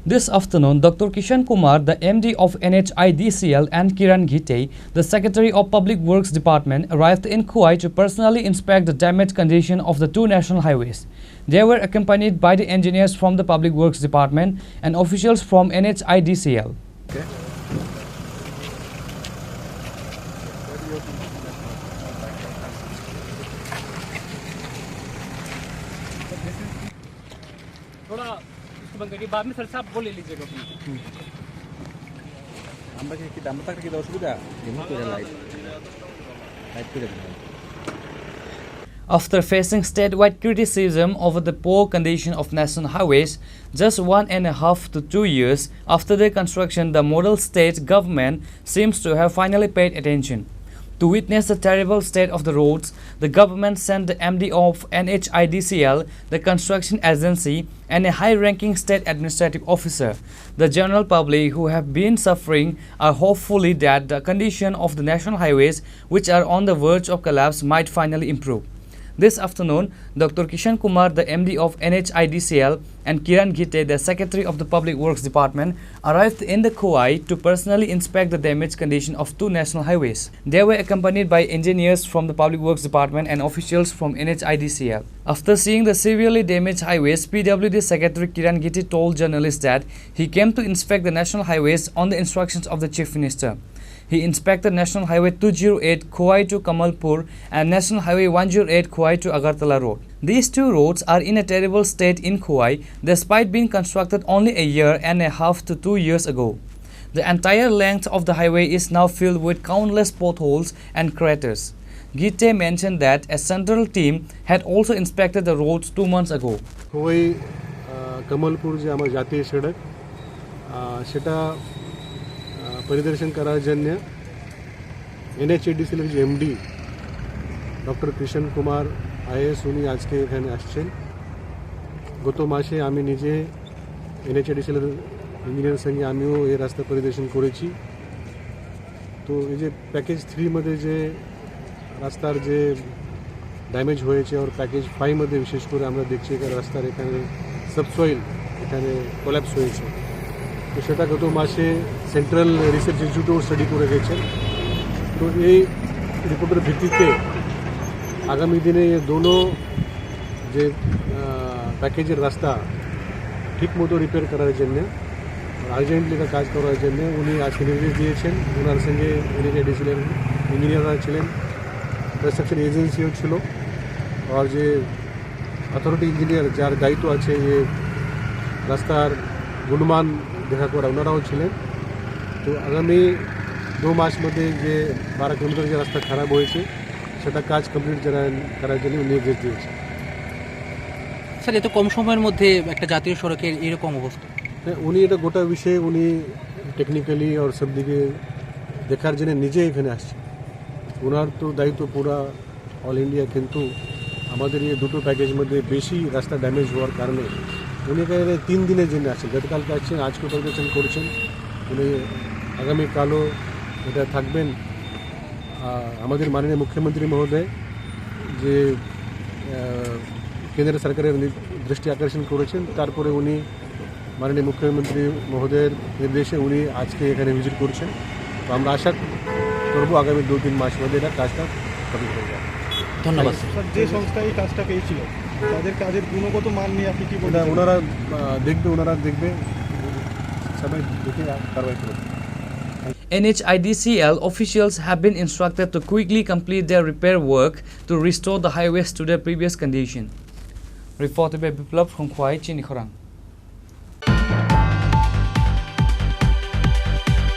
This afternoon, Dr. Kishan Kumar, the MD of NHIDCL, and Kiran Ghite, the Secretary of Public Works Department, arrived in Kuwait to personally inspect the damaged condition of the two national highways. They were accompanied by the engineers from the Public Works Department and officials from NHIDCL. Okay. बाद में sir साहब बोले लीजिएगा আমরা কি দাম থাকতে কি অসুবিধা রিমুভ করে লাইট করে দেন After facing statewide criticism over the poor condition of national highways, just 1.5 to 2 years after their construction, the model state government seems to have finally paid attention. To witness the terrible state of the roads, the government sent the MD of NHIDCL, the construction agency, and a high-ranking state administrative officer. The general public who have been suffering are hopefully that the condition of the national highways, which are on the verge of collapse, might finally improve. This afternoon, Dr. Kishan Kumar, the MD of NHIDCL, and Kiran Ghite, the Secretary of the Public Works Department, arrived in the Kuwait to personally inspect the damaged condition of two national highways. They were accompanied by engineers from the Public Works Department and officials from NHIDCL. After seeing the severely damaged highways, PWD Secretary Kiran Ghite told journalists that he came to inspect the national highways on the instructions of the Chief Minister. He inspected National Highway 208 Kuwait to Kamalpur and National Highway 108 Kuwait to Agartala Road. These two roads are in a terrible state in Kuwait despite being constructed only a year and a half to 2 years ago. The entire length of the highway is now filled with countless potholes and craters. Ghite mentioned that a central team had also inspected the roads 2 months ago. Kuwait Kamalpur যে আমার জাতীয় সড়ক সেটা পরিদর্শন করার জন্য NHIDCL যে MD doctor Krishna Kumar is উনি আজকে এখানে আসছেন। গত মাসে আমি নিজে NHIDCL ইঞ্জিনিয়ারের সঙ্গে আমিও এই রাস্তা পরিদর্শন করেছি। তো এই যে প্যাকেজ 3 মধ্যে যে রাস্তার যে ড্যামেজ হয়েছে আর প্যাকেজ 5 মধ্যে বিশেষ করে আমরা দেখছি যে রাস্তার এখানে সাবসয়েল এখানে কোল্যাপস হয়েছে। তো সেটা গত মাসে সেন্ট্রাল রিসার্চ ইনস্টিটিউট স্টাডি করে গেছেন। তো এই রিপোর্টের ভিত্তিতে আগামী দিনে এই দোনো যে প্যাকেজের রাস্তা ঠিকমতো রিপেয়ার করার জন্য আর্জেন্টলি কাজ করার জন্য উনি আজকে নির্দেশ দিয়েছেন। ওনার সঙ্গে NHIDCL ইঞ্জিনিয়াররা ছিলেন, কনস্ট্রাকশন এজেন্সিও ছিল, আর যে অথরিটি ইঞ্জিনিয়ার যার দায়িত্ব আছে এই রাস্তার গুণমান দেখা করা ওনারাও ছিলেন। তো আগামী 2 মাস মধ্যে যে 12 কিলোমিটার যে রাস্তা খারাপ হয়েছে সেটা কাজ কমপ্লিট করার জন্য নির্দেশ দিয়েছে। স্যার এত কম সময়ের মধ্যে একটা জাতীয় সড়কের এরকম অবস্থা, উনি এটা গোটা বিষয়ে উনি টেকনিক্যালি আর সব দিকে দেখার জন্য নিজে এখানে আসছে। ওনার তো দায়িত্ব পুরা অল ইন্ডিয়া, কিন্তু আমাদের এই দুটো প্যাকেজ মধ্যে বেশি রাস্তা ড্যামেজ হওয়ার কারণে উনি এখানে 3 দিনের জন্য আসছেন। গতকালকে আসছেন, আজকে পরিদর্শন করেছেন। উনি আগামীকালও এটা থাকবেন। আমাদের মাননীয় মুখ্যমন্ত্রী মহোদয় যে কেন্দ্র সরকারের দৃষ্টি আকর্ষণ করেছেন, তারপরে উনি মাননীয় মুখ্যমন্ত্রী মহোদয়ের নির্দেশে উনি আজকে এখানে ভিজিট করছেন। তো আমরা আশা করবো আগামী 2-3 মাস মধ্যে এটা কাজটা কমপ্লিট হয়ে যাবে। ধন্যবাদ স্যার। যে সংস্থা এই কাজটা পেয়েছিল তাদের কাজের গুণগত মান নিয়ে আপনি কি বলবেন? ওনারা দেখবে সবাই দেখে কারবাই করবে। NHIDCL officials have been instructed to quickly complete their repair work to restore the highways to their previous condition. Reported by Biplab from Chini, Khorang.